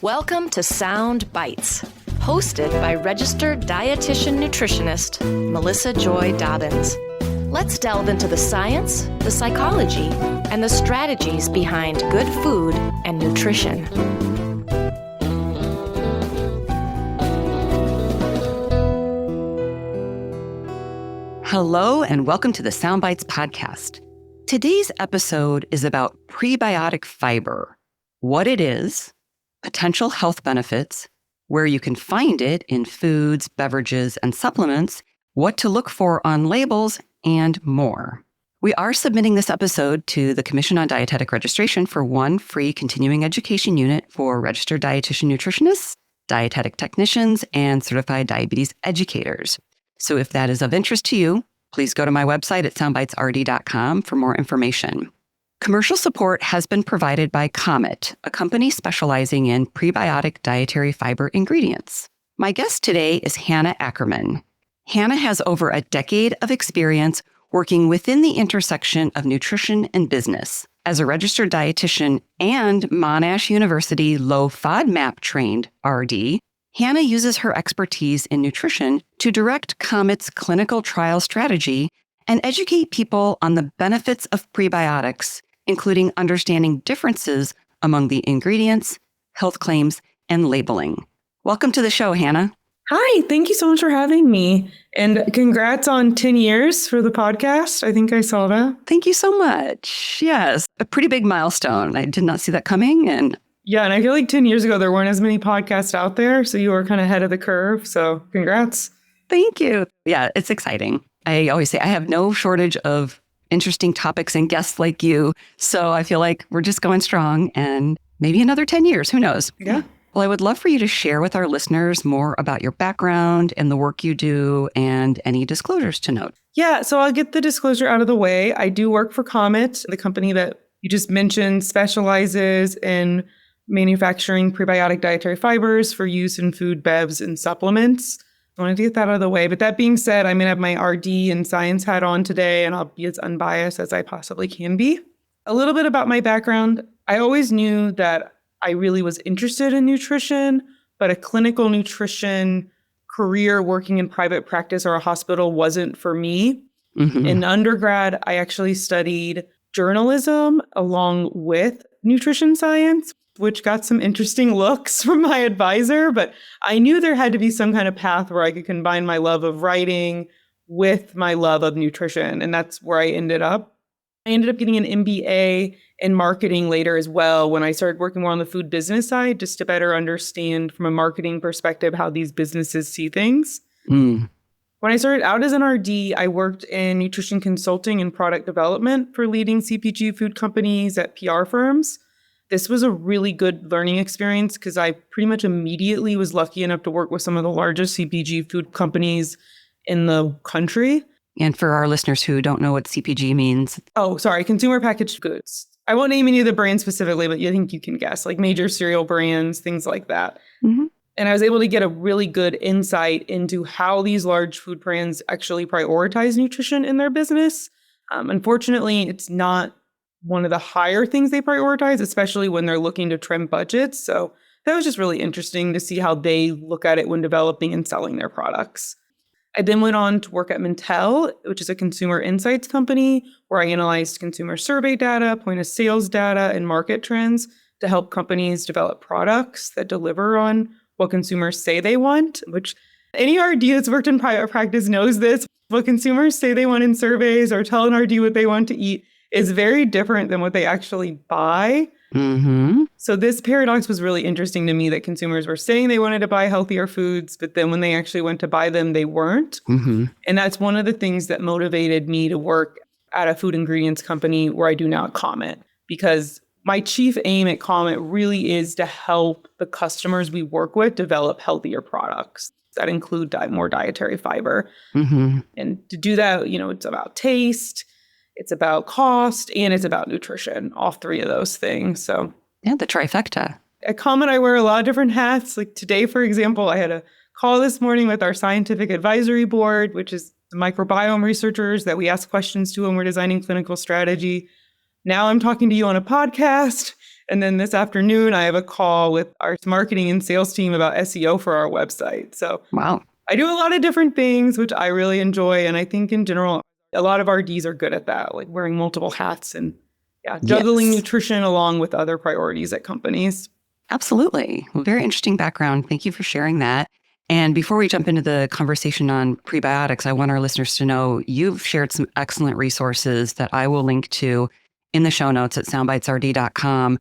Welcome to Sound Bites, hosted by registered dietitian nutritionist Melissa Joy Dobbins. Let's delve into the science, the psychology, and the strategies behind good food and nutrition. Hello, and welcome to the Sound Bites podcast. Today's episode is about prebiotic fiber, what it is, potential health benefits, where you can find it in foods, beverages, and supplements, what to look for on labels, and more. We are submitting this episode to the Commission on Dietetic Registration for one free continuing education unit for registered dietitian nutritionists, dietetic technicians, and certified diabetes educators. So if that is of interest to you, please go to my website at soundbitesrd.com for more information. Commercial support has been provided by Comet, a company specializing in prebiotic dietary fiber ingredients. My guest today is Hannah Ackermann. Hannah has over a decade of experience working within the intersection of nutrition and business. As a registered dietitian and Monash University low FODMAP trained RD, Hannah uses her expertise in nutrition to direct Comet's clinical trial strategy and educate people on the benefits of prebiotics, including understanding differences among the ingredients, health claims, and labeling. Welcome to the show, Hannah. Hi, thank you so much for having me. And congrats on 10 years for the podcast. I think I saw that. Thank you so much. Yes, a pretty big milestone. I did not see that coming. And I feel like 10 years ago, there weren't as many podcasts out there. So you were kind of ahead of the curve. So congrats. Thank you. Yeah, it's exciting. I always say I have no shortage of interesting topics and guests like you. So I feel like we're just going strong, and maybe another 10 years. Who knows? Yeah. Well, I would love for you to share with our listeners more about your background and the work you do and any disclosures to note. Yeah, so I'll get the disclosure out of the way. I do work for Comet, the company that you just mentioned specializes in manufacturing prebiotic dietary fibers for use in food, bevs, and supplements. I wanted to get that out of the way. But that being said, I'm going to have my RD and science hat on today, and I'll be as unbiased as I possibly can be. A little bit about my background. I always knew that I really was interested in nutrition, but a clinical nutrition career working in private practice or a hospital wasn't for me. Mm-hmm. In undergrad, I actually studied journalism along with nutrition science, which got some interesting looks from my advisor, but I knew there had to be some kind of path where I could combine my love of writing with my love of nutrition, and that's where I ended up. I ended up getting an MBA in marketing later as well when I started working more on the food business side, just to better understand from a marketing perspective how these businesses see things. When I started out as an RD, I worked in nutrition consulting and product development for leading CPG food companies at PR firms. This was a really good learning experience because I pretty much immediately was lucky enough to work with some of the largest CPG food companies in the country. And for our listeners who don't know what CPG means. Oh, sorry, consumer packaged goods. I won't name any of the brands specifically, but I think you can guess, like major cereal brands, things like that. Mm-hmm. And I was able to get a really good insight into how these large food brands actually prioritize nutrition in their business. Unfortunately, it's not one of the higher things they prioritize, especially when they're looking to trim budgets. So that was just really interesting to see how they look at it when developing and selling their products. I then went on to work at Mintel, which is a consumer insights company where I analyzed consumer survey data, point of sales data, and market trends to help companies develop products that deliver on what consumers say they want, which any RD that's worked in private practice knows this. What consumers say they want in surveys or tell an RD what they want to eat is very different than what they actually buy. Mm-hmm. So this paradox was really interesting to me, that consumers were saying they wanted to buy healthier foods, but then when they actually went to buy them, they weren't. Mm-hmm. And that's one of the things that motivated me to work at a food ingredients company where I do now at Comet, because my chief aim at Comet really is to help the customers we work with develop healthier products that include more dietary fiber. Mm-hmm. And to do that, it's about taste, it's about cost, and it's about nutrition, all three of those things. So yeah, the trifecta. At Comet, I wear a lot of different hats. Like today, for example, I had a call this morning with our scientific advisory board, which is the microbiome researchers that we ask questions to when we're designing clinical strategy. Now I'm talking to you on a podcast, And then this afternoon, I have a call with our marketing and sales team about SEO for our website. So wow. I do a lot of different things, which I really enjoy. And I think in general, a lot of RDs are good at that, like wearing multiple hats and juggling nutrition along with other priorities at companies. Absolutely. Well, very interesting background. Thank you for sharing that. And before we jump into the conversation on prebiotics, I want our listeners to know you've shared some excellent resources that I will link to in the show notes at soundbitesrd.com.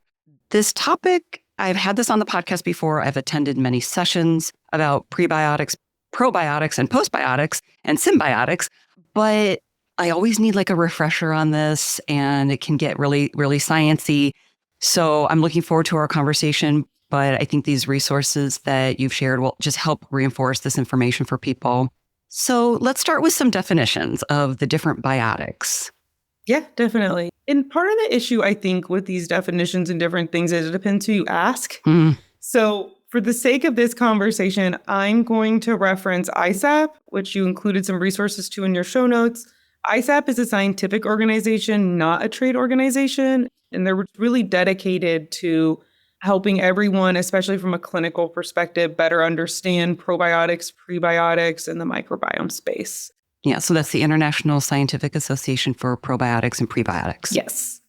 This topic, I've had this on the podcast before. I've attended many sessions about prebiotics, probiotics, and postbiotics and synbiotics, but I always need like a refresher on this, and it can get really, really sciencey. So I'm looking forward to our conversation, but I think these resources that you've shared will just help reinforce this information for people. So let's start with some definitions of the different biotics. Yeah, definitely. And part of the issue, I think, with these definitions and different things is it depends who you ask. So for the sake of this conversation, I'm going to reference ISAP, which you included some resources to in your show notes. ISAP is a scientific organization, not a trade organization. And they're really dedicated to helping everyone, especially from a clinical perspective, better understand probiotics, prebiotics, and the microbiome space. Yeah, so that's the International Scientific Association for Probiotics and Prebiotics. Yes.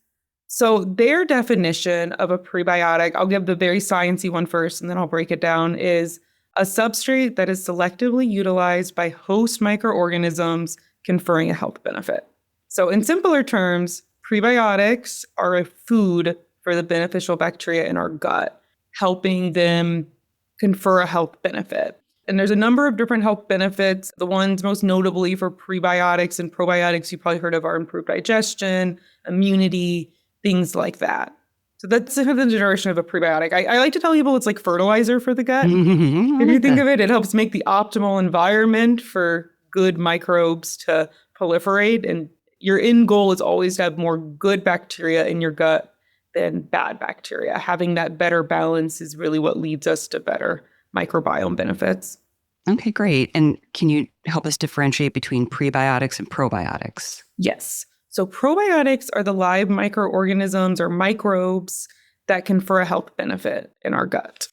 So their definition of a prebiotic, I'll give the very sciencey one first, and then I'll break it down, is a substrate that is selectively utilized by host microorganisms conferring a health benefit. So in simpler terms, prebiotics are a food for the beneficial bacteria in our gut, helping them confer a health benefit. And there's a number of different health benefits. The ones most notably for prebiotics and probiotics you probably heard of are improved digestion, immunity, things like that. So that's the generation of a prebiotic. I like to tell people it's like fertilizer for the gut. If you think of it, it helps make the optimal environment for good microbes to proliferate. And your end goal is always to have more good bacteria in your gut than bad bacteria. Having that better balance is really what leads us to better microbiome benefits. Okay, great. And can you help us differentiate between prebiotics and probiotics? Yes. So probiotics are the live microorganisms or microbes that confer a health benefit in our gut.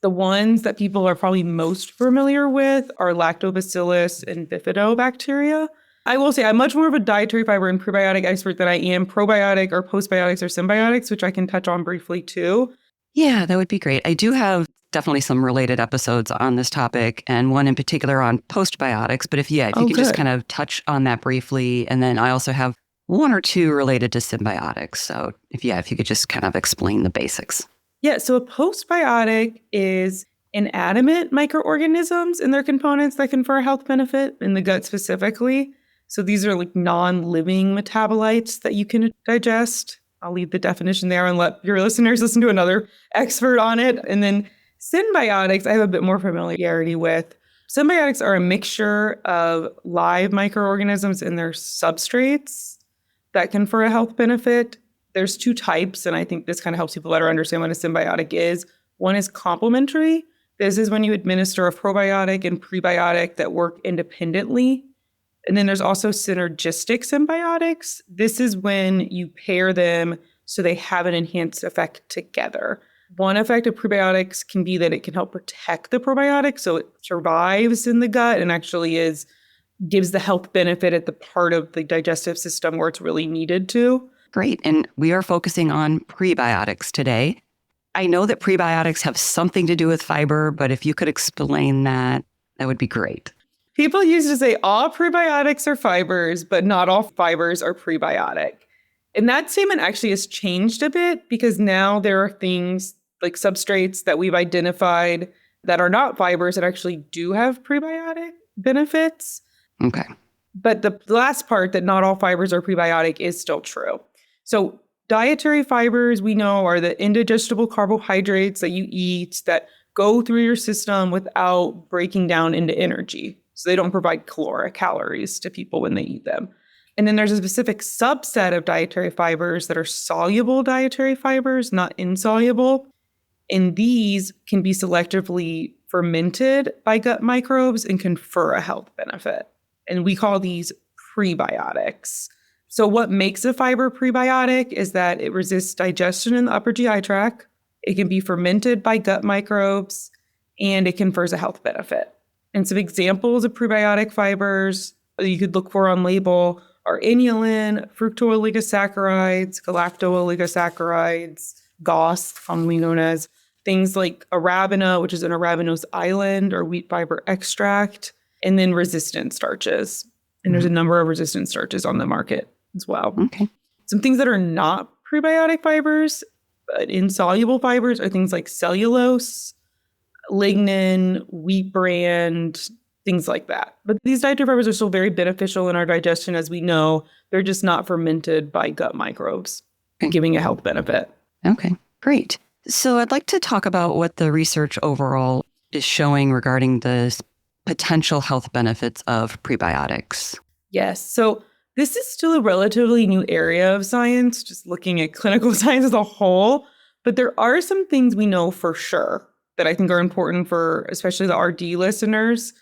The ones that people are probably most familiar with are lactobacillus and bifidobacteria. I will say I'm much more of a dietary fiber and prebiotic expert than I am probiotic or postbiotics or synbiotics, which I can touch on briefly too. Yeah, that would be great. I do have definitely some related episodes on this topic, and one in particular on postbiotics. But if you could just kind of touch on that briefly. And then I also have one or two related to symbiotics. So if you could just kind of explain the basics. Yeah, so a postbiotic is inanimate microorganisms and their components that confer a health benefit in the gut specifically. So these are like non-living metabolites that you can digest. I'll leave the definition there and let your listeners listen to another expert on it. And then synbiotics, I have a bit more familiarity with. Synbiotics are a mixture of live microorganisms and their substrates that confer a health benefit. There's two types, and I think this kind of helps people better understand what a symbiotic is. One is complementary. This is when you administer a probiotic and prebiotic that work independently. And then there's also synergistic symbiotics. This is when you pair them so they have an enhanced effect together. One effect of prebiotics can be that it can help protect the probiotic so it survives in the gut and actually gives the health benefit at the part of the digestive system where it's really needed to. Great. And we are focusing on prebiotics today. I know that prebiotics have something to do with fiber, but if you could explain that, that would be great. People used to say all prebiotics are fibers, but not all fibers are prebiotic. And that statement actually has changed a bit because now there are things like substrates that we've identified that are not fibers that actually do have prebiotic benefits. Okay. But the last part, that not all fibers are prebiotic, is still true. So dietary fibers, we know, are the indigestible carbohydrates that you eat that go through your system without breaking down into energy. So they don't provide calories to people when they eat them. And then there's a specific subset of dietary fibers that are soluble dietary fibers, not insoluble. And these can be selectively fermented by gut microbes and confer a health benefit. And we call these prebiotics. So what makes a fiber prebiotic is that it resists digestion in the upper GI tract. It can be fermented by gut microbes, and it confers a health benefit. And some examples of prebiotic fibers you could look for on label are inulin, fructooligosaccharides, galactooligosaccharides, GOS, commonly known as things like arabina, which is an arabinose island or wheat fiber extract, and then resistant starches. And there's a number of resistant starches on the market as well. Okay. Some things that are not prebiotic fibers, but insoluble fibers, are things like cellulose, lignin, wheat bran, things like that. But these dietary fibers are still very beneficial in our digestion, as we know. They're just not fermented by gut microbes, giving a health benefit. Okay, great. So I'd like to talk about what the research overall is showing regarding the potential health benefits of prebiotics. Yes. So this is still a relatively new area of science, just looking at clinical science as a whole. But there are some things we know for sure that I think are important for especially the RD listeners.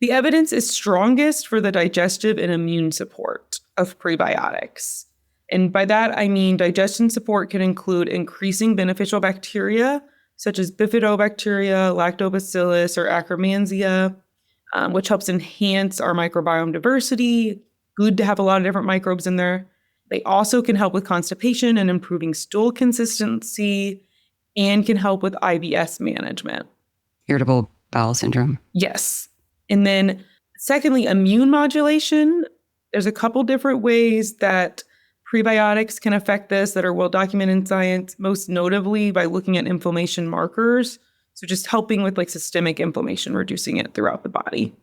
The evidence is strongest for the digestive and immune support of prebiotics. And by that, I mean digestion support can include increasing beneficial bacteria, such as bifidobacteria, lactobacillus, or Akkermansia, which helps enhance our microbiome diversity. Good to have a lot of different microbes in there. They also can help with constipation and improving stool consistency, and can help with IBS management. Irritable bowel syndrome. Yes. And then secondly, immune modulation. There's a couple different ways that prebiotics can affect this that are well documented in science, most notably by looking at inflammation markers. So just helping with like systemic inflammation, reducing it throughout the body.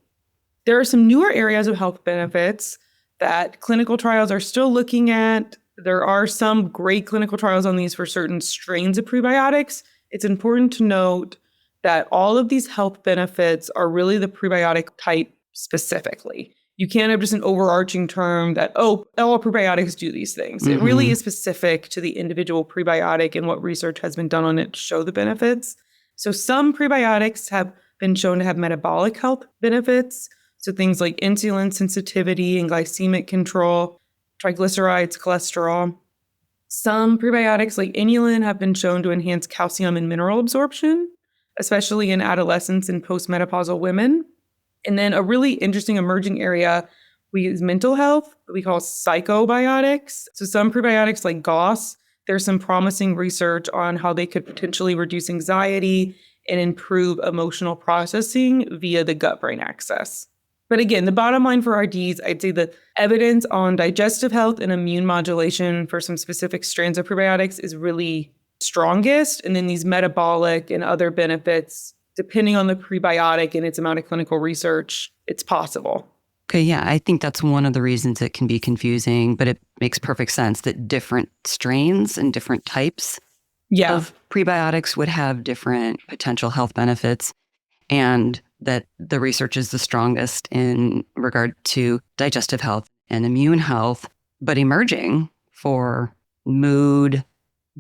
There are some newer areas of health benefits that clinical trials are still looking at. There are some great clinical trials on these for certain strains of prebiotics. It's important to note that all of these health benefits are really the prebiotic type specifically. You can't have just an overarching term that, all prebiotics do these things. Mm-hmm. It really is specific to the individual prebiotic and what research has been done on it to show the benefits. So some prebiotics have been shown to have metabolic health benefits. So things like insulin sensitivity and glycemic control, triglycerides, cholesterol. Some prebiotics like inulin have been shown to enhance calcium and mineral absorption, especially in adolescents and postmenopausal women. And then a really interesting emerging area we use mental health, that we call psychobiotics. So some prebiotics like GOS, there's some promising research on how they could potentially reduce anxiety and improve emotional processing via the gut-brain axis. But again, the bottom line for RDs, I'd say the evidence on digestive health and immune modulation for some specific strains of prebiotics is really strongest. And then these metabolic and other benefits, depending on the prebiotic and its amount of clinical research, it's possible. Okay, yeah, I think that's one of the reasons it can be confusing, but it makes perfect sense that different strains and different types of prebiotics would have different potential health benefits, and that the research is the strongest in regard to digestive health and immune health, but emerging for mood,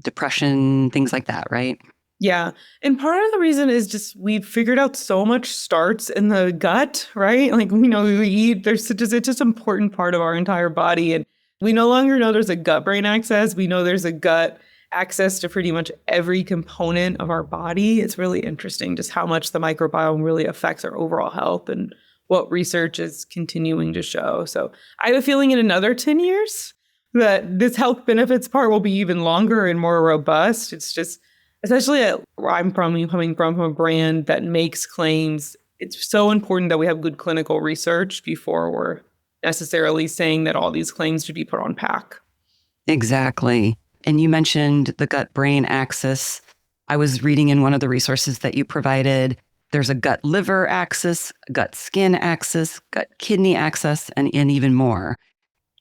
depression, things like that, right? Yeah. And part of the reason is just we've figured out so much starts in the gut, right? Like, we know we eat, it's just an important part of our entire body. And we no longer know there's a gut-brain axis. We know there's a gut access to pretty much every component of our body. It's really interesting just how much the microbiome really affects our overall health and what research is continuing to show. So I have a feeling in another 10 years that this health benefits part will be even longer and more robust. It's just, especially at where I'm coming from a brand that makes claims, it's so important that we have good clinical research before we're necessarily saying that all these claims should be put on pack. Exactly. And you mentioned the gut-brain axis. I was reading in one of the resources that you provided, there's a gut-liver axis, gut-skin axis, gut-kidney axis, and even more.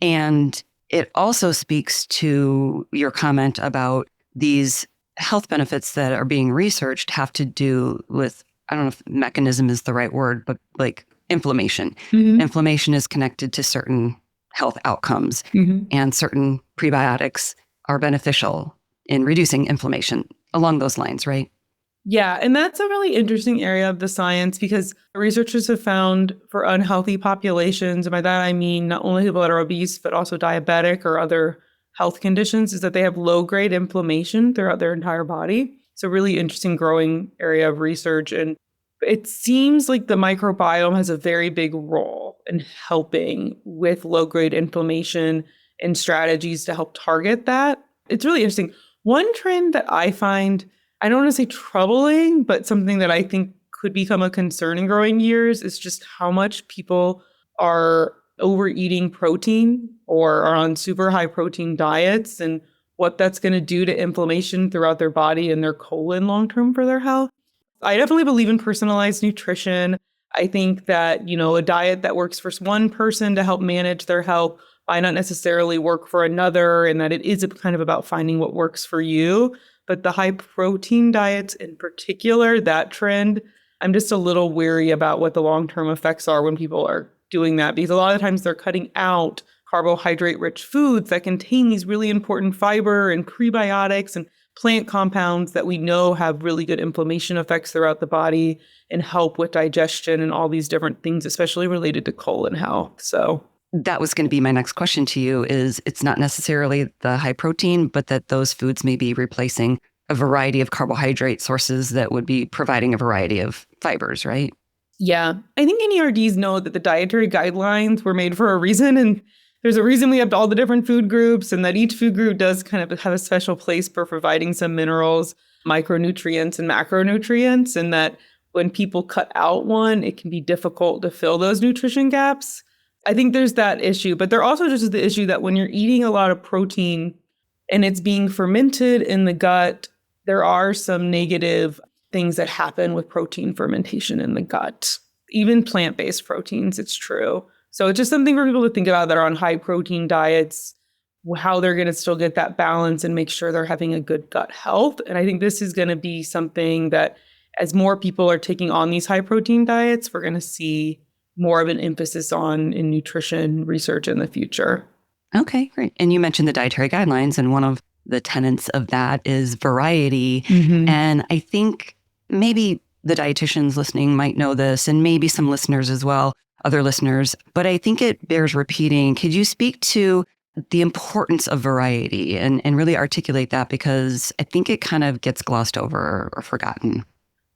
And it also speaks to your comment about these health benefits that are being researched have to do with, I don't know if mechanism is the right word, but like inflammation. Mm-hmm. Inflammation is connected to certain health outcomes, and certain prebiotics are beneficial in reducing inflammation along those lines, right? Yeah, and that's a really interesting area of the science because researchers have found for unhealthy populations, and by that I mean not only people that are obese, but also diabetic or other health conditions, is that they have low-grade inflammation throughout their entire body. It's a really interesting growing area of research. And it seems like the microbiome has a very big role in helping with low-grade inflammation and strategies to help target that. It's really interesting. One trend that I find, I don't want to say troubling, but something that I think could become a concern in growing years is just how much people are overeating protein or are on super high protein diets and what that's going to do to inflammation throughout their body and their colon long term for their health. I definitely believe in personalized nutrition. I think that, a diet that works for one person to help manage their health might not necessarily work for another, and that it is kind of about finding what works for you. But the high protein diets in particular, that trend, I'm just a little weary about what the long-term effects are when people are doing that, because a lot of times they're cutting out carbohydrate-rich foods that contain these really important fiber and prebiotics and plant compounds that we know have really good inflammation effects throughout the body and help with digestion and all these different things, especially related to colon health. So that was going to be my next question to you is it's not necessarily the high protein, but that those foods may be replacing a variety of carbohydrate sources that would be providing a variety of fibers, right? Yeah. I think NERDs know that the dietary guidelines were made for a reason. And there's a reason we have all the different food groups, and that each food group does kind of have a special place for providing some minerals, micronutrients, and macronutrients. And that when people cut out one, it can be difficult to fill those nutrition gaps. I think there's that issue, but there also just is the issue that when you're eating a lot of protein and it's being fermented in the gut, there are some negative things that happen with protein fermentation in the gut. Even plant-based proteins, it's true. So it's just something for people to think about that are on high protein diets, how they're going to still get that balance and make sure they're having a good gut health. And I think this is going to be something that as more people are taking on these high protein diets, we're going to see more of an emphasis on in nutrition research in the future. Okay, great. And you mentioned the dietary guidelines, and one of the tenets of that is variety. Mm-hmm. And I think maybe the dietitians listening might know this, and maybe some listeners as well, other listeners, but I think it bears repeating. Could you speak to the importance of variety and really articulate that? Because I think it kind of gets glossed over or forgotten.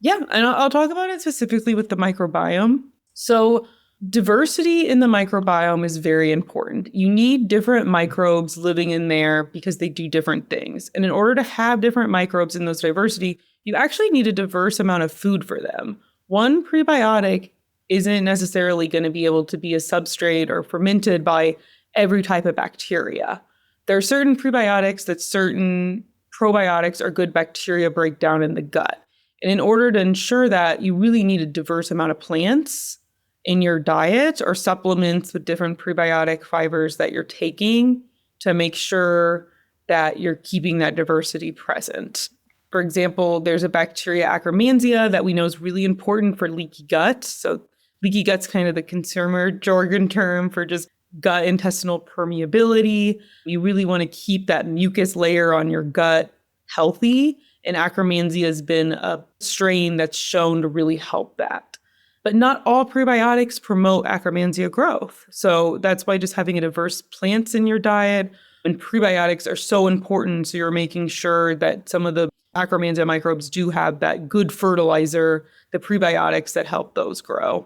Yeah, and I'll talk about it specifically with the microbiome. So diversity in the microbiome is very important. You need different microbes living in there because they do different things. And in order to have different microbes in those diversity, you actually need a diverse amount of food for them. One prebiotic isn't necessarily going to be able to be a substrate or fermented by every type of bacteria. There are certain prebiotics that certain probiotics or good bacteria break down in the gut. And in order to ensure that, you really need a diverse amount of plants in your diet or supplements with different prebiotic fibers that you're taking to make sure that you're keeping that diversity present. For example, there's a bacteria Akkermansia that we know is really important for leaky gut. So leaky gut's kind of the consumer jargon term for just gut intestinal permeability. You really want to keep that mucus layer on your gut healthy. And Akkermansia has been a strain that's shown to really help that. But not all prebiotics promote Akkermansia growth. So that's why just having a diverse plants in your diet and prebiotics are so important. So you're making sure that some of the Akkermansia microbes do have that good fertilizer, the prebiotics that help those grow.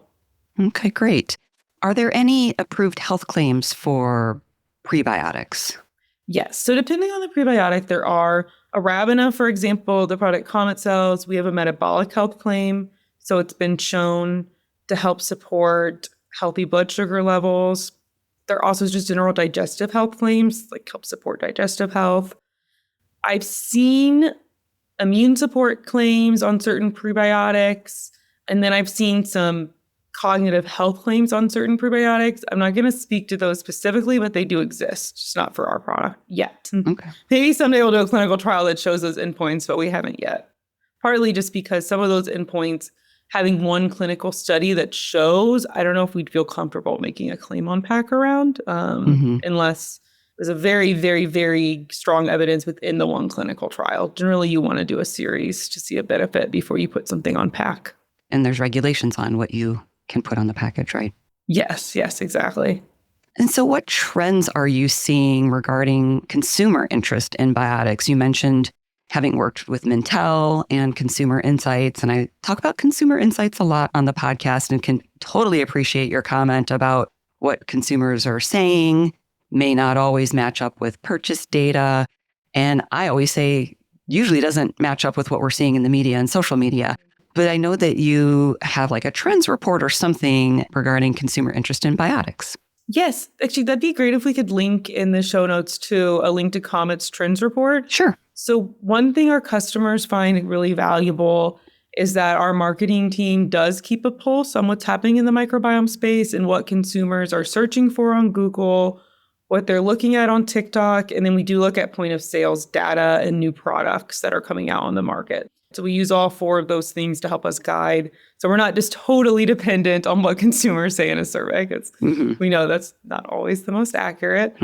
Okay, great. Are there any approved health claims for prebiotics? Yes. So depending on the prebiotic, there are arabina, for example, the product Comet Cells. We have a metabolic health claim. So it's been shown to help support healthy blood sugar levels. There are also just general digestive health claims, like help support digestive health. I've seen immune support claims on certain prebiotics, and then I've seen some cognitive health claims on certain prebiotics. I'm not going to speak to those specifically, but they do exist, just not for our product yet. Okay. Maybe someday we'll do a clinical trial that shows those endpoints, but we haven't yet. Partly just because some of those endpoints, having one clinical study that shows, I don't know if we'd feel comfortable making a claim on pack around unless There's a very, very, very strong evidence within the one clinical trial. Generally, you want to do a series to see a benefit before you put something on pack. And there's regulations on what you can put on the package, right? Yes, exactly. And so what trends are you seeing regarding consumer interest in biotics? You mentioned having worked with Mintel and consumer insights, and I talk about consumer insights a lot on the podcast and can totally appreciate your comment about what consumers are saying may not always match up with purchase data. And I always say, usually doesn't match up with what we're seeing in the media and social media. But I know that you have like a trends report or something regarding consumer interest in biotics. Yes, actually, that'd be great if we could link in the show notes to a link to Comet's trends report. Sure. So one thing our customers find really valuable is that our marketing team does keep a pulse on what's happening in the microbiome space and what consumers are searching for on Google, what they're looking at on TikTok, and then we do look at point of sales data and new products that are coming out on the market. So we use all 4 of those things to help us guide. So we're not just totally dependent on what consumers say in a survey, because we know that's not always the most accurate.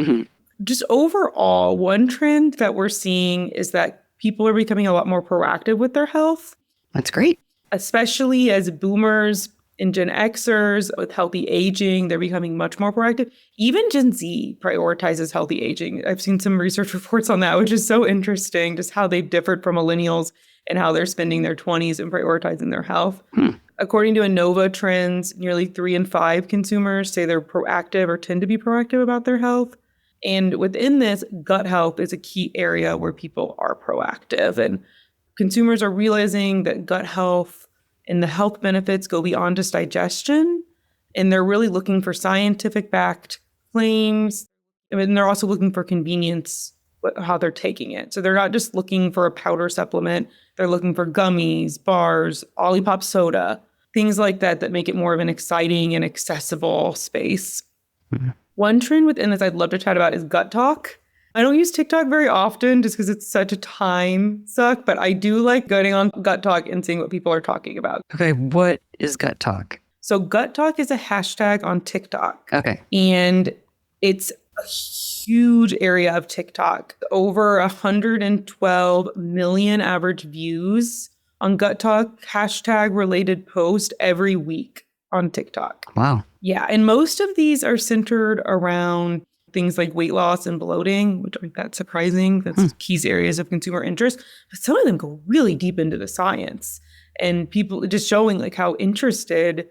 Just overall, one trend that we're seeing is that people are becoming a lot more proactive with their health. That's great. Especially as boomers and Gen Xers with healthy aging, they're becoming much more proactive. Even Gen Z prioritizes healthy aging. I've seen some research reports on that, which is so interesting, just how they've differed from millennials and how they're spending their 20s and prioritizing their health. According to Innova Trends, nearly 3 in 5 consumers say they're proactive or tend to be proactive about their health. And within this, gut health is a key area where people are proactive. And consumers are realizing that gut health and the health benefits go beyond just digestion. And they're really looking for scientific-backed claims. And they're also looking for convenience, how they're taking it. So they're not just looking for a powder supplement. They're looking for gummies, bars, Olipop soda, things like that that make it more of an exciting and accessible space. One trend within this I'd love to chat about is gut talk. I don't use TikTok very often just because it's such a time suck, but I do like going on gut talk and seeing what people are talking about. Okay, what is gut talk? So gut talk is a hashtag on TikTok. Okay. And it's a huge area of TikTok. Over 112 million average views on gut talk hashtag related post every week on TikTok. Wow. Yeah. And most of these are centered around things like weight loss and bloating, which aren't that surprising. That's key areas of consumer interest. But some of them go really deep into the science, and people just showing like how interested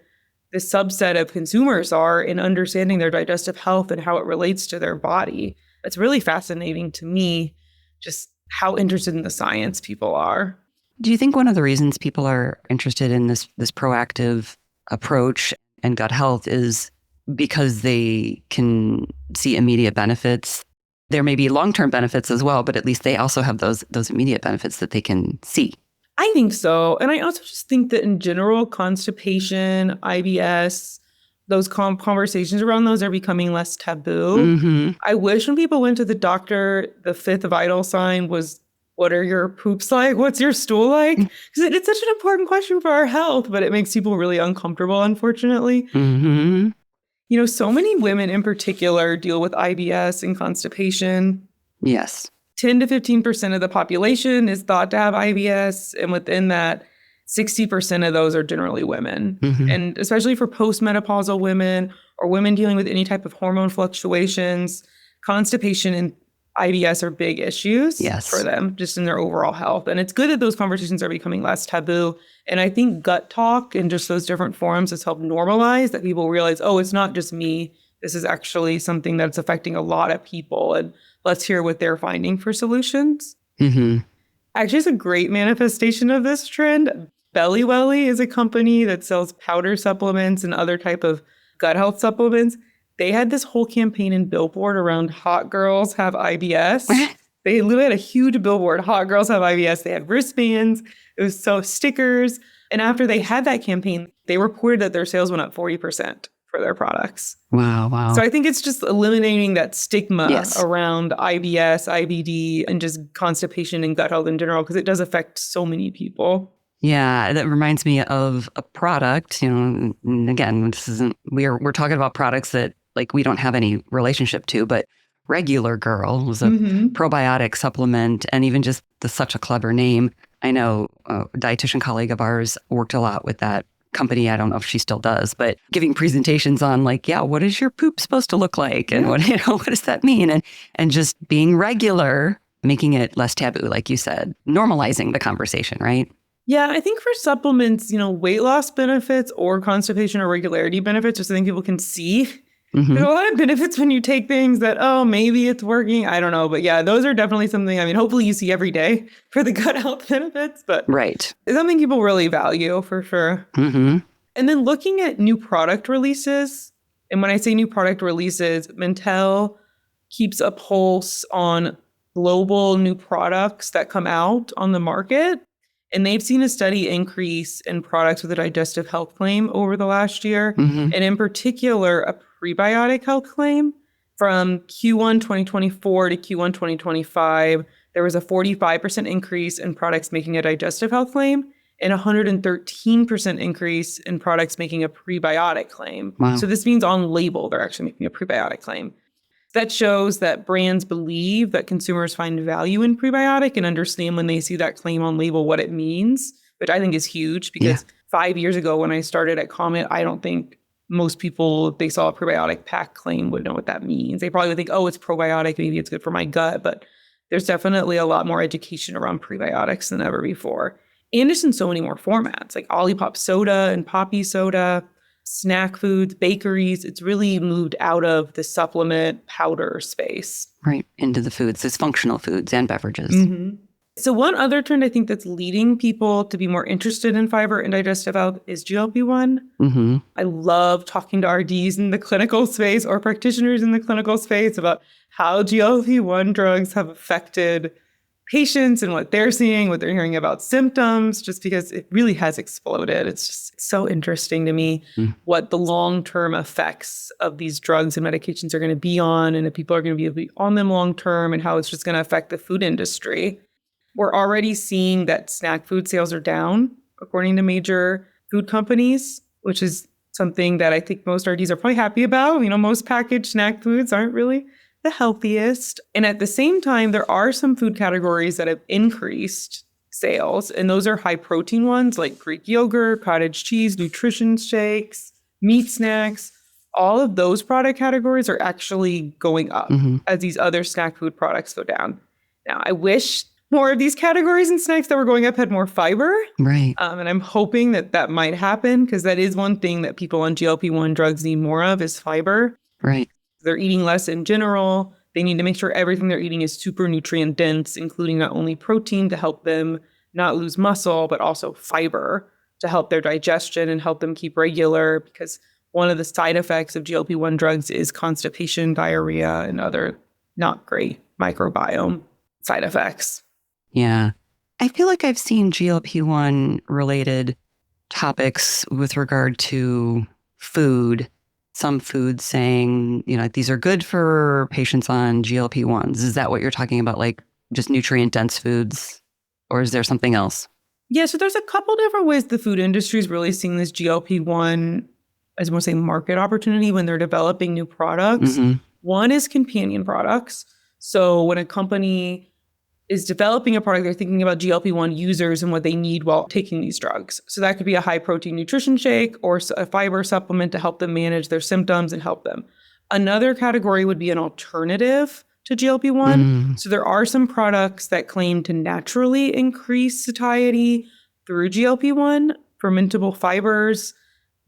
this subset of consumers are in understanding their digestive health and how it relates to their body. It's really fascinating to me, just how interested in the science people are. Do you think one of the reasons people are interested in this proactive approach and gut health is because they can see immediate benefits? There may be long-term benefits as well, but at least they also have those immediate benefits that they can see. I think so. And I also just think that in general, constipation, IBS, those conversations around those are becoming less taboo. I wish when people went to the doctor, the 5th vital sign was, what are your poops like? What's your stool like? Because it's such an important question for our health, but it makes people really uncomfortable, unfortunately. You know, so many women in particular deal with IBS and constipation. Yes. 10 to 15% of the population is thought to have IBS. And within that, 60% of those are generally women. And especially for postmenopausal women or women dealing with any type of hormone fluctuations, constipation and IBS are big issues for them, just in their overall health. And it's good that those conversations are becoming less taboo. And I think gut talk and just those different forums has helped normalize that people realize, oh, it's not just me. This is actually something that's affecting a lot of people. And let's hear what they're finding for solutions. Actually, it's a great manifestation of this trend. Belly Welly is a company that sells powder supplements and other type of gut health supplements. They had this whole campaign and billboard around hot girls have IBS. They literally had a huge billboard, hot girls have IBS. They had wristbands. It was so stickers. And after they had that campaign, they reported that their sales went up 40% for their products. Wow. So I think it's just eliminating that stigma around IBS, IBD, and just constipation and gut health in general, because it does affect so many people. Yeah, that reminds me of a product, you know, and again, this isn't, we're talking about products that like we don't have any relationship to, but Regular Girl was a probiotic supplement, and even just such a clever name. I know a dietitian colleague of ours worked a lot with that company. I don't know if she still does, but giving presentations on like, yeah, what is your poop supposed to look like? And what does that mean? And just being regular, making it less taboo, like you said, normalizing the conversation, right? Yeah, I think for supplements, weight loss benefits or constipation or regularity benefits, just I think people can see. There's a lot of benefits when you take things that, maybe it's working. I don't know. But yeah, those are definitely something, hopefully you see every day for the gut health benefits. But right. It's something people really value for sure. And then looking at new product releases. And when I say new product releases, Mintel keeps a pulse on global new products that come out on the market. And they've seen a steady increase in products with a digestive health claim over the last year. And in particular, a prebiotic health claim. From Q1 2024 to Q1 2025, there was a 45% increase in products making a digestive health claim and 113% increase in products making a prebiotic claim. Wow. So this means on label, they're actually making a prebiotic claim. That shows that brands believe that consumers find value in prebiotic and understand when they see that claim on label what it means, which I think is huge because 5 years ago when I started at Comet, I don't think most people, if they saw a prebiotic pack claim, would know what that means. They probably would think, it's probiotic, maybe it's good for my gut, but there's definitely a lot more education around prebiotics than ever before. And it's in so many more formats, like Olipop soda and Poppy soda, snack foods, bakeries. It's really moved out of the supplement powder space. Right, into the foods, it's functional foods and beverages. So one other trend I think that's leading people to be more interested in fiber and digestive health is GLP-1. I love talking to RDs in the clinical space or practitioners in the clinical space about how GLP-1 drugs have affected patients and what they're seeing, what they're hearing about symptoms, just because it really has exploded. It's just so interesting to me what the long-term effects of these drugs and medications are going to be on, and if people are going to be able to be on them long-term, and how it's just going to affect the food industry. We're already seeing that snack food sales are down, according to major food companies, which is something that I think most RDs are probably happy about. Most packaged snack foods aren't really the healthiest. And at the same time, there are some food categories that have increased sales, and those are high protein ones like Greek yogurt, cottage cheese, nutrition shakes, meat snacks. All of those product categories are actually going up as these other snack food products go down. Now, I wish more of these categories and snacks that were going up had more fiber. Right. And I'm hoping that might happen because that is one thing that people on GLP-1 drugs need more of is fiber. Right. They're eating less in general. They need to make sure everything they're eating is super nutrient dense, including not only protein to help them not lose muscle, but also fiber to help their digestion and help them keep regular, because one of the side effects of GLP-1 drugs is constipation, diarrhea, and other not great microbiome side effects. Yeah. I feel like I've seen GLP-1 related topics with regard to food. Some foods saying, these are good for patients on GLP-1s. Is that what you're talking about? Like just nutrient dense foods? Or is there something else? Yeah, so there's a couple different ways the food industry is really seeing this GLP-1, as I want to say, market opportunity when they're developing new products. One is companion products. So when a company is developing a product, they're thinking about GLP-1 users and what they need while taking these drugs. So that could be a high protein nutrition shake or a fiber supplement to help them manage their symptoms and help them. Another category would be an alternative to GLP-1. So there are some products that claim to naturally increase satiety through GLP-1. Fermentable fibers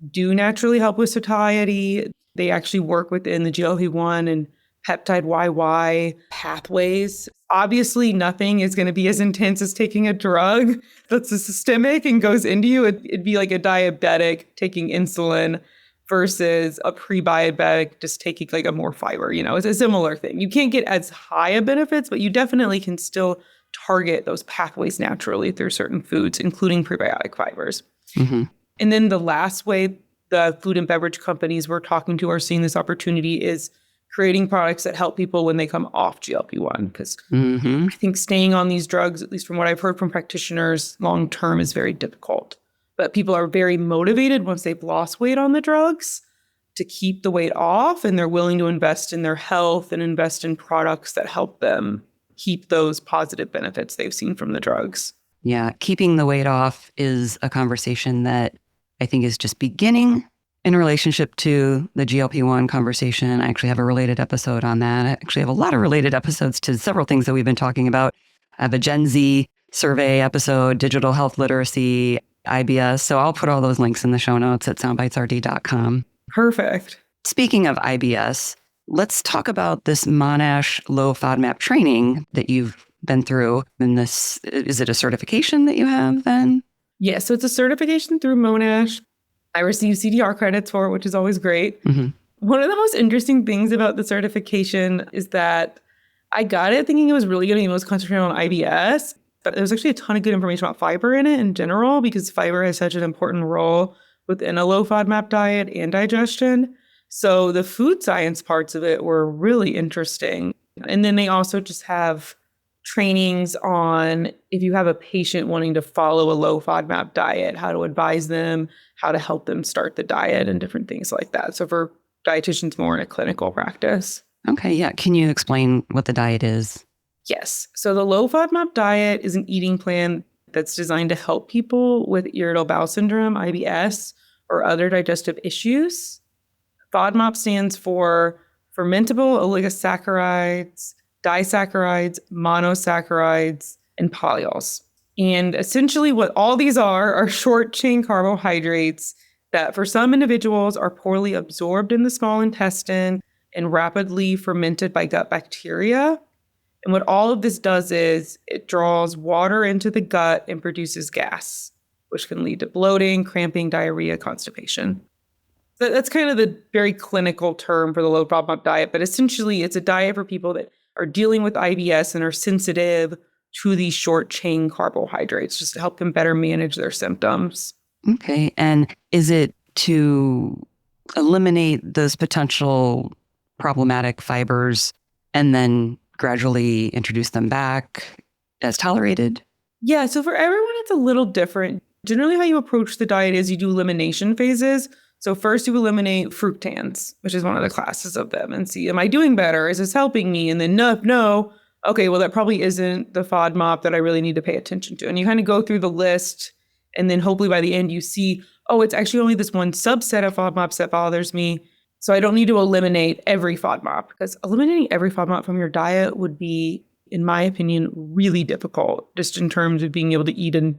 do naturally help with satiety. They actually work within the GLP-1 and peptide YY pathways. Obviously, nothing is going to be as intense as taking a drug that's a systemic and goes into you. It'd be like a diabetic taking insulin versus a pre-diabetic just taking like a more fiber. It's a similar thing. You can't get as high a benefits, but you definitely can still target those pathways naturally through certain foods, including prebiotic fibers. And then the last way the food and beverage companies we're talking to are seeing this opportunity is creating products that help people when they come off GLP-1. Because I think staying on these drugs, at least from what I've heard from practitioners, long-term is very difficult. But people are very motivated once they've lost weight on the drugs to keep the weight off, and they're willing to invest in their health and invest in products that help them keep those positive benefits they've seen from the drugs. Yeah, keeping the weight off is a conversation that I think is just beginning in relationship to the GLP-1 conversation. I actually have a related episode on that. I actually have a lot of related episodes to several things that we've been talking about. I have a Gen Z survey episode, digital health literacy, IBS. So I'll put all those links in the show notes at soundbitesrd.com. Perfect. Speaking of IBS, let's talk about this Monash low FODMAP training that you've been through. And this, is it a certification that you have then? Yeah, so it's a certification through Monash. I receive CDR credits for it, which is always great. Mm-hmm. One of the most interesting things about the certification is that I got it thinking it was really going to be most concentrated on IBS, but there's actually a ton of good information about fiber in it in general, because fiber has such an important role within a low FODMAP diet and digestion. So the food science parts of it were really interesting. And then they also just have trainings on if you have a patient wanting to follow a low FODMAP diet, how to advise them, how to help them start the diet, and different things like that. So for dietitians more in a clinical practice. Okay, yeah. Can you explain what the diet is? Yes. So the low FODMAP diet is an eating plan that's designed to help people with irritable bowel syndrome, IBS, or other digestive issues. FODMAP stands for fermentable oligosaccharides, disaccharides, monosaccharides, and polyols. And essentially what all these are short-chain carbohydrates that for some individuals are poorly absorbed in the small intestine and rapidly fermented by gut bacteria. And what all of this does is it draws water into the gut and produces gas, which can lead to bloating, cramping, diarrhea, constipation. That's kind of the very clinical term for the low FODMAP diet, but essentially it's a diet for people that are dealing with IBS and are sensitive to these short chain carbohydrates, just to help them better manage their symptoms. Okay. And is it to eliminate those potential problematic fibers and then gradually introduce them back as tolerated? Yeah, so for everyone, it's a little different. Generally, how you approach the diet is you do elimination phases. So first you eliminate fructans, which is one of the classes of them, and see, am I doing better? Is this helping me? And then no, okay, well, that probably isn't the FODMAP that I really need to pay attention to. And you kind of go through the list, and then hopefully by the end you see, oh, it's actually only this one subset of FODMAPs that bothers me. So I don't need to eliminate every FODMAP, because eliminating every FODMAP from your diet would be, in my opinion, really difficult, just in terms of being able to eat a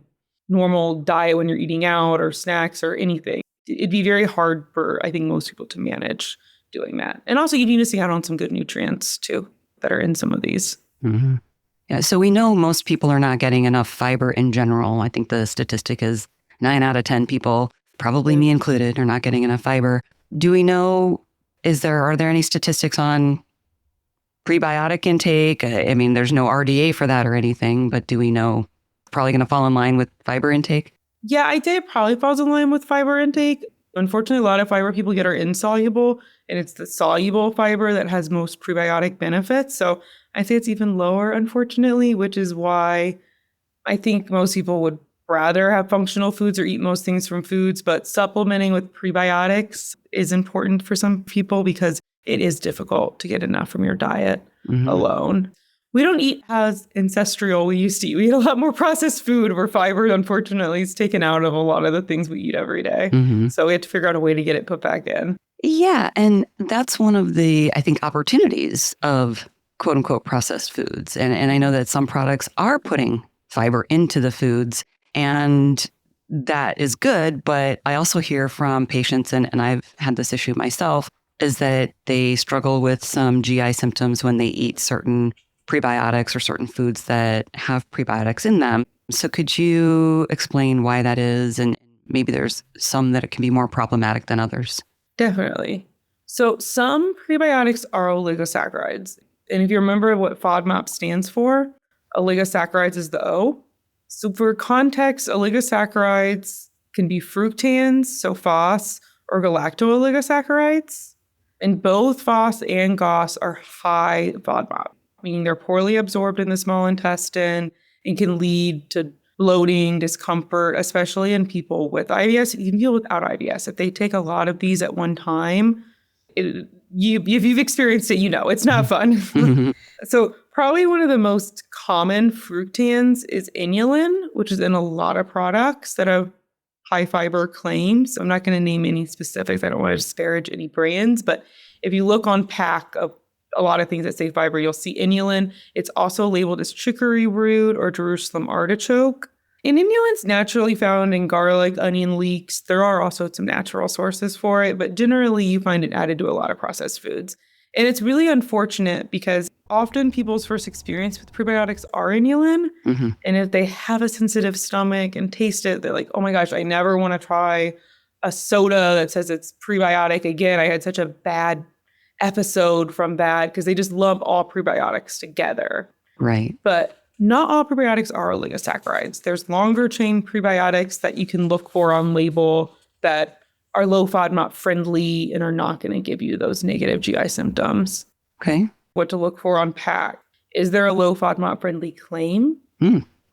normal diet when you're eating out or snacks or anything. It'd be very hard for, I think, most people to manage doing that. And also you need to stay out on some good nutrients too that are in some of these. Mm-hmm. Yeah, so we know most people are not getting enough fiber in general. I think the statistic is 9 out of 10 people, probably me included, are not getting enough fiber. Do we know, are there any statistics on prebiotic intake? I mean, there's no RDA for that or anything, but do we know probably going to fall in line with fiber intake? Yeah, I'd say it probably falls in line with fiber intake. Unfortunately, a lot of fiber people get are insoluble, and it's the soluble fiber that has most prebiotic benefits. So I say it's even lower, unfortunately, which is why I think most people would rather have functional foods or eat most things from foods. But supplementing with prebiotics is important for some people because it is difficult to get enough from your diet alone. We don't eat as ancestral we used to eat. We eat a lot more processed food where fiber, unfortunately, is taken out of a lot of the things we eat every day. So we have to figure out a way to get it put back in. Yeah. And that's one of the, I think, opportunities of quote unquote processed foods. And I know that some products are putting fiber into the foods, and that is good. But I also hear from patients, and I've had this issue myself, is that they struggle with some GI symptoms when they eat certain prebiotics or certain foods that have prebiotics in them. So could you explain why that is? And maybe there's some that it can be more problematic than others. Definitely. So some prebiotics are oligosaccharides. And if you remember what FODMAP stands for, oligosaccharides is the O. So for context, oligosaccharides can be fructans, so FOS, or galacto-oligosaccharides. And both FOS and GOS are high FODMAP, meaning they're poorly absorbed in the small intestine and can lead to bloating, discomfort, especially in people with IBS, even people without IBS. If they take a lot of these at one time, if you've experienced it, you know, it's not fun. So probably one of the most common fructans is inulin, which is in a lot of products that have high fiber claims. I'm not going to name any specifics. I don't want to disparage any brands, but if you look on pack of a lot of things that say fiber, you'll see inulin. It's also labeled as chicory root or Jerusalem artichoke. And inulin's naturally found in garlic, onion leeks. There are also some natural sources for it, but generally you find it added to a lot of processed foods. And it's really unfortunate because often people's first experience with prebiotics are inulin. And if they have a sensitive stomach and taste it, they're like, oh my gosh, I never want to try a soda that says it's prebiotic again. I had such a bad episode from that because they just lump all prebiotics together. Right. But not all prebiotics are oligosaccharides. There's longer chain prebiotics that you can look for on label that are low FODMAP friendly and are not going to give you those negative GI symptoms. Okay. What to look for on pack. Is there a low FODMAP friendly claim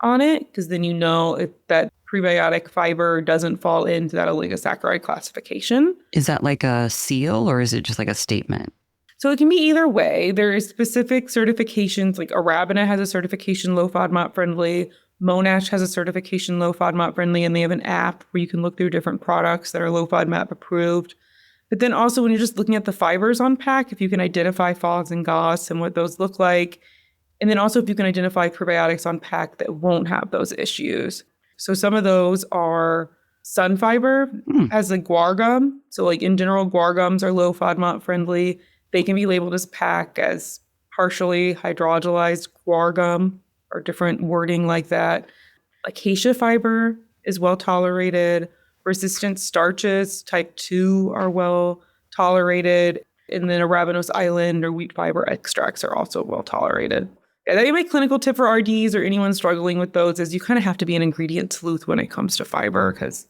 on it? Because then you know if that prebiotic fiber doesn't fall into that oligosaccharide classification. Is that like a seal or is it just like a statement? So it can be either way. There is specific certifications, like Arabina has a certification low FODMAP friendly. Monash has a certification low FODMAP friendly, and they have an app where you can look through different products that are low FODMAP approved. But then also when you're just looking at the fibers on pack, if you can identify FODs and GOS and what those look like. And then also if you can identify prebiotics on pack that won't have those issues. So some of those are sun fiber has a guar gum. So like in general, guar gums are low FODMAP friendly. They can be labeled as pack as partially hydrolyzed guar gum or different wording like that. Acacia fiber is well tolerated. Resistant starches, type 2, are well tolerated. And then arabinose island or wheat fiber extracts are also well tolerated. Yeah, that my clinical tip for RDs or anyone struggling with those is you kind of have to be an ingredient sleuth when it comes to fiber because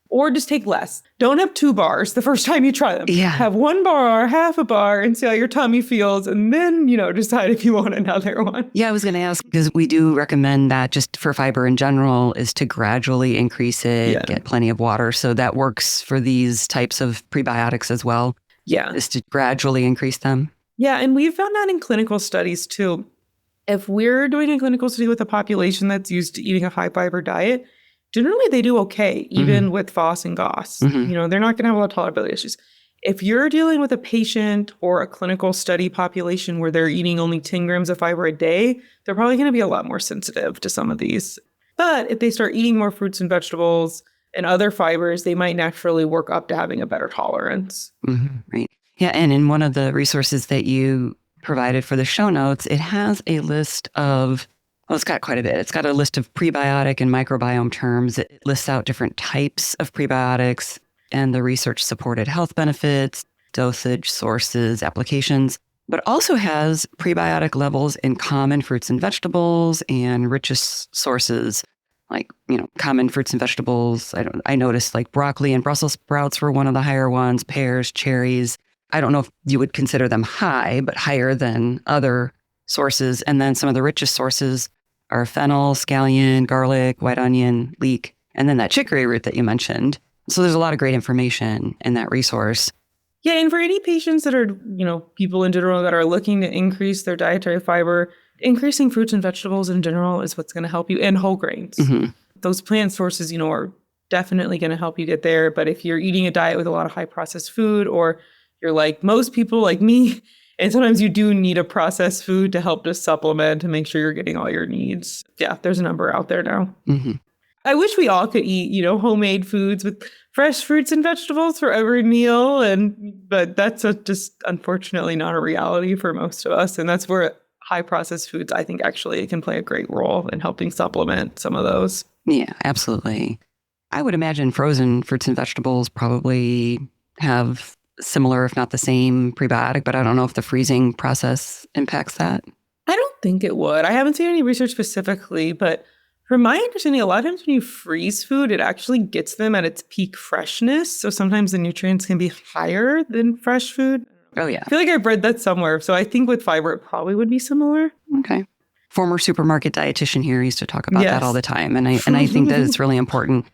or just take less. Don't have 2 bars the first time you try them. Yeah. Have 1 bar, half a bar, and see how your tummy feels. And then, decide if you want another one. Yeah, I was going to ask, because we do recommend that just for fiber in general is to gradually increase it, get plenty of water. So that works for these types of prebiotics as well. Yeah. Is to gradually increase them. Yeah, and we've found that in clinical studies too. If we're doing a clinical study with a population that's used to eating a high fiber diet, generally they do okay, even with FOS and GOS. They're not going to have a lot of tolerability issues. If you're dealing with a patient or a clinical study population where they're eating only 10 grams of fiber a day, they're probably going to be a lot more sensitive to some of these. But if they start eating more fruits and vegetables and other fibers, they might naturally work up to having a better tolerance. Right. Yeah, and in one of the resources that you provided for the show notes, it has a list of it's got quite a bit. It's got a list of prebiotic and microbiome terms. It lists out different types of prebiotics and the research-supported health benefits, dosage, sources, applications, but also has prebiotic levels in common fruits and vegetables and richest sources like, common fruits and vegetables. I noticed like broccoli and Brussels sprouts were one of the higher ones, pears, cherries. I don't know if you would consider them high, but higher than other sources. And then some of the richest sources are fennel, scallion, garlic, white onion, leek, and then that chicory root that you mentioned. So there's a lot of great information in that resource. Yeah, and for any patients that are, people in general that are looking to increase their dietary fiber, increasing fruits and vegetables in general is what's going to help you, and whole grains. Those plant sources, are definitely going to help you get there. But if you're eating a diet with a lot of high processed food, or you're like most people like me, and sometimes you do need a processed food to help to supplement to make sure you're getting all your needs. Yeah, there's a number out there now. I wish we all could eat, homemade foods with fresh fruits and vegetables for every meal. But that's just unfortunately not a reality for most of us. And that's where high processed foods, I think, actually can play a great role in helping supplement some of those. Yeah, absolutely. I would imagine frozen fruits and vegetables probably have similar, if not the same, prebiotic, but I don't know if the freezing process impacts that. I don't think it would. I haven't seen any research specifically, but from my understanding, a lot of times when you freeze food, it actually gets them at its peak freshness. So sometimes the nutrients can be higher than fresh food. Oh, yeah. I feel like I've read that somewhere. So I think with fiber, it probably would be similar. Okay. former supermarket dietitian here used to talk about Yes. that all the time. And I think that it's really important.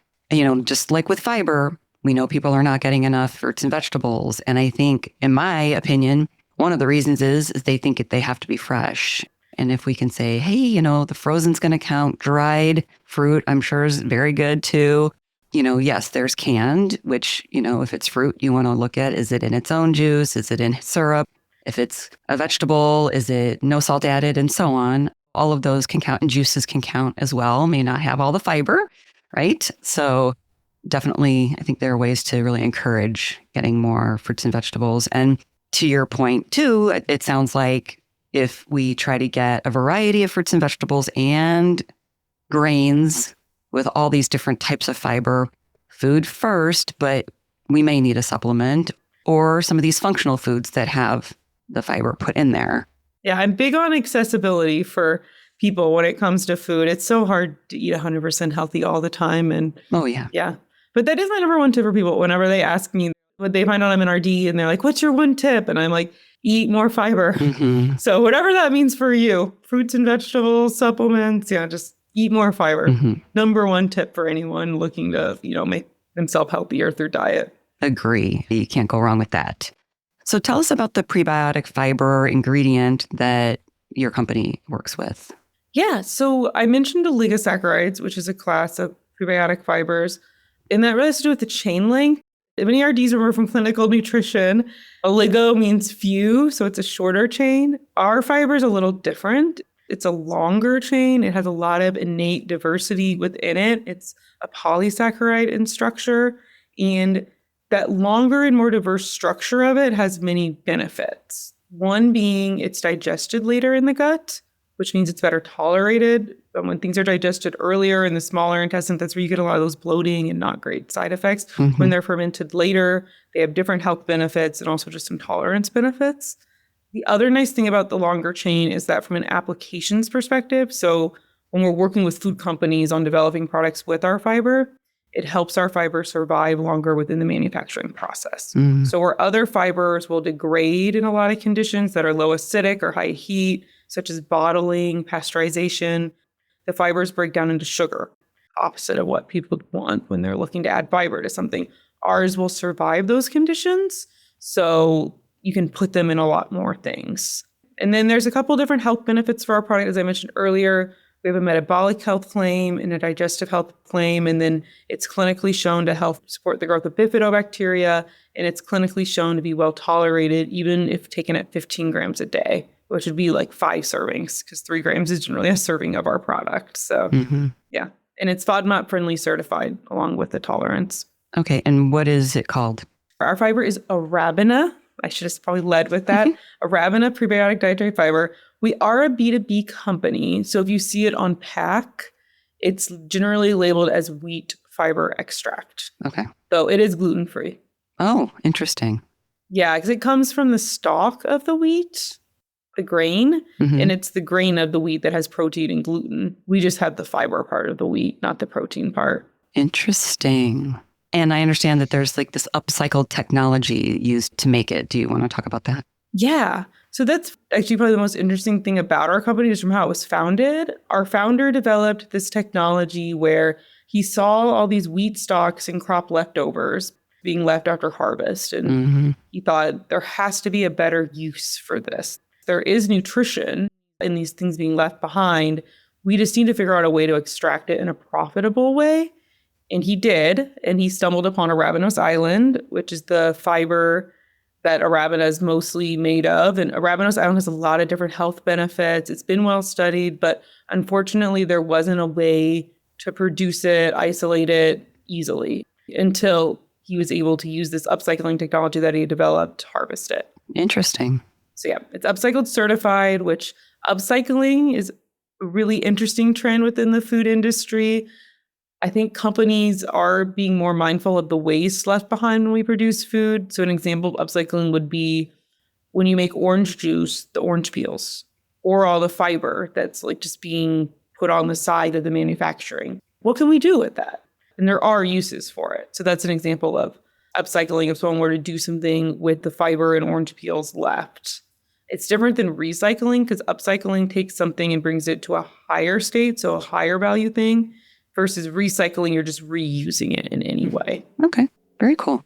Just like with fiber, we know people are not getting enough fruits and vegetables. And I think, in my opinion, one of the reasons is they think they have to be fresh. And if we can say, hey, the frozen's going to count, dried fruit, I'm sure is very good too. Yes, there's canned, which, if it's fruit, you want to look at, is it in its own juice? Is it in syrup? If it's a vegetable, is it no salt added and so on? All of those can count, and juices can count as well. May not have all the fiber, right? So definitely, I think there are ways to really encourage getting more fruits and vegetables. And to your point too, it sounds like if we try to get a variety of fruits and vegetables and grains with all these different types of fiber, food first, but we may need a supplement or some of these functional foods that have the fiber put in there. Yeah, I'm big on accessibility for people when it comes to food. It's so hard to eat 100% healthy all the time. And oh, yeah. Yeah. But that is my number one tip for people. Whenever they ask me what they find out I'm an RD and they're like, what's your one tip? And I'm like, eat more fiber. Mm-hmm. So whatever that means for you, fruits and vegetables, supplements, just eat more fiber. Mm-hmm. Number one tip for anyone looking to, make themselves healthier through diet. Agree. You can't go wrong with that. So tell us about the prebiotic fiber ingredient that your company works with. Yeah. So I mentioned oligosaccharides, which is a class of prebiotic fibers. And that really has to do with the chain length. Many RDs remember from clinical nutrition. Oligo means few, so it's a shorter chain. Our fiber is a little different. It's a longer chain. It has a lot of innate diversity within it. It's a polysaccharide in structure. And that longer and more diverse structure of it has many benefits. One being it's digested later in the gut, which means it's better tolerated. But when things are digested earlier in the smaller intestine, that's where you get a lot of those bloating and not great side effects. Mm-hmm. When they're fermented later, they have different health benefits and also just some tolerance benefits. The other nice thing about the longer chain is that from an applications perspective, so when we're working with food companies on developing products with our fiber, it helps our fiber survive longer within the manufacturing process. Mm-hmm. So where other fibers will degrade in a lot of conditions that are low acidic or high heat, such as bottling, pasteurization, the fibers break down into sugar, opposite of what people want when they're looking to add fiber to something. Ours will survive those conditions, so you can put them in a lot more things. And then there's a couple different health benefits for our product. As I mentioned earlier, we have a metabolic health claim and a digestive health claim, and then it's clinically shown to help support the growth of bifidobacteria, and it's clinically shown to be well tolerated, even if taken at 15 grams a day, which would be like 5 servings, because 3 grams is generally a serving of our product. So, yeah. And it's FODMAP friendly certified along with the tolerance. Okay. And what is it called? Our fiber is arabina. I should have probably led with that. Arabina prebiotic dietary fiber. We are a B2B company. So if you see it on pack, it's generally labeled as wheat fiber extract. Okay. So it is gluten-free. Oh, interesting. Yeah, because it comes from the stalk of the wheat, the grain, and it's the grain of the wheat that has protein and gluten. We just have the fiber part of the wheat, not the protein part. Interesting. And I understand that there's like this upcycled technology used to make it. Do you want to talk about that? Yeah. So that's actually probably the most interesting thing about our company is from how it was founded. Our founder developed this technology where he saw all these wheat stalks and crop leftovers being left after harvest. And he thought there has to be a better use for this. There is nutrition in these things being left behind. We just need to figure out a way to extract it in a profitable way. And he did. And he stumbled upon arabinose island, which is the fiber that arabina is mostly made of. And arabinose island has a lot of different health benefits. It's been well studied, but unfortunately, there wasn't a way to produce it, isolate it easily until he was able to use this upcycling technology that he developed to harvest it. Interesting. So yeah, it's upcycled certified, which upcycling is a really interesting trend within the food industry. I think companies are being more mindful of the waste left behind when we produce food. So an example of upcycling would be when you make orange juice, the orange peels, or all the fiber that's like just being put on the side of the manufacturing. What can we do with that? And there are uses for it. So that's an example of upcycling if someone were to do something with the fiber and orange peels left. It's different than recycling because upcycling takes something and brings it to a higher state, so a higher value thing, versus recycling, you're just reusing it in any way. Okay, very cool.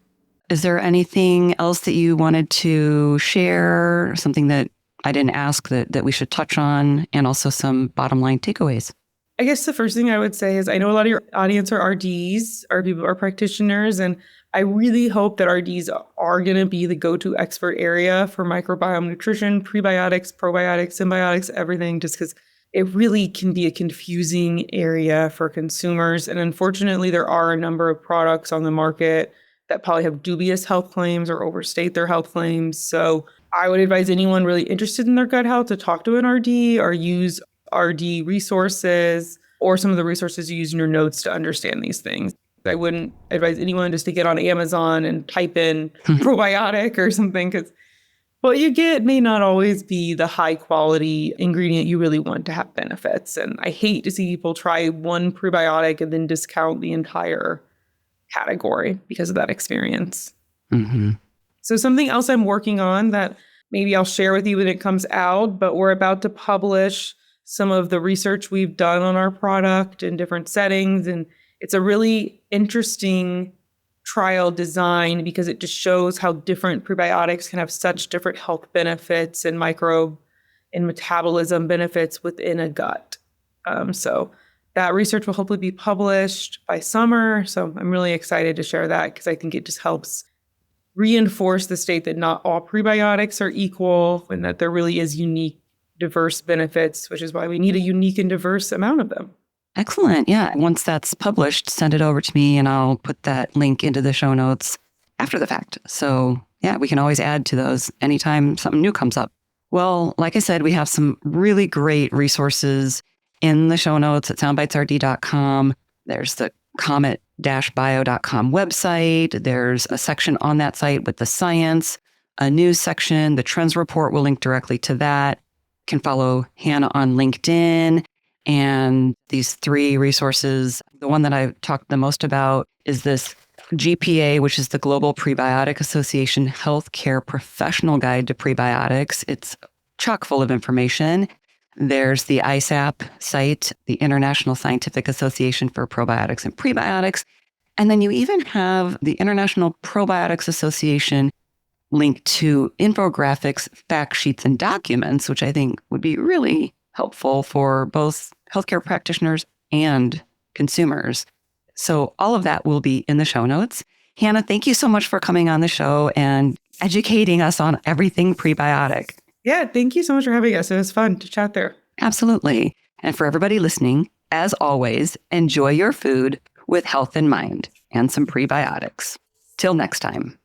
Is there anything else that you wanted to share, something that I didn't ask that we should touch on, and also some bottom line takeaways? I guess the first thing I would say is I know a lot of your audience are RDs, are practitioners, and I really hope that RDs are going to be the go-to expert area for microbiome nutrition, prebiotics, probiotics, symbiotics, everything, just because it really can be a confusing area for consumers. And unfortunately, there are a number of products on the market that probably have dubious health claims or overstate their health claims. So I would advise anyone really interested in their gut health to talk to an RD or use RD resources or some of the resources you use in your notes to understand these things. I wouldn't advise anyone just to get on Amazon and type in probiotic or something, because what you get may not always be the high quality ingredient you really want to have benefits. And I hate to see people try one prebiotic and then discount the entire category because of that experience. Mm-hmm. So something else I'm working on that maybe I'll share with you when it comes out, but we're about to publish some of the research we've done on our product in different settings. And it's a really interesting trial design because it just shows how different prebiotics can have such different health benefits and microbe and metabolism benefits within a gut. So that research will hopefully be published by summer. So I'm really excited to share that because I think it just helps reinforce the state that not all prebiotics are equal and that there really is unique, diverse benefits, which is why we need a unique and diverse amount of them. Excellent. Yeah. Once that's published, send it over to me and I'll put that link into the show notes after the fact. So yeah, we can always add to those anytime something new comes up. Well, like I said, we have some really great resources in the show notes at soundbitesrd.com. There's the comet-bio.com website. There's a section on that site with the science, a news section. The trends report will link directly to that. You can follow Hannah on LinkedIn. And these three resources, the one that I've talked the most about is this GPA, which is the Global Prebiotic Association Healthcare Professional Guide to Prebiotics. It's chock full of information. There's the ISAP site, the International Scientific Association for Probiotics and Prebiotics. And then you even have the International Probiotics Association linked to infographics, fact sheets, and documents, which I think would be really helpful for both healthcare practitioners and consumers. So all of that will be in the show notes. Hannah, thank you so much for coming on the show and educating us on everything prebiotic. Yeah, thank you so much for having us. It was fun to chat there. Absolutely. And for everybody listening, as always, enjoy your food with health in mind and some prebiotics. Till next time.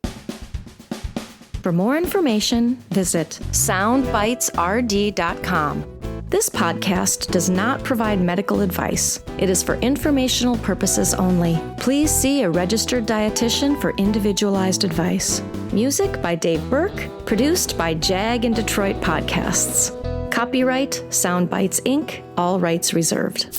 For more information, visit soundbitesrd.com. This podcast does not provide medical advice. It is for informational purposes only. Please see a registered dietitian for individualized advice. Music by Dave Burke, produced by Jag and Detroit Podcasts. Copyright Soundbites Inc., all rights reserved.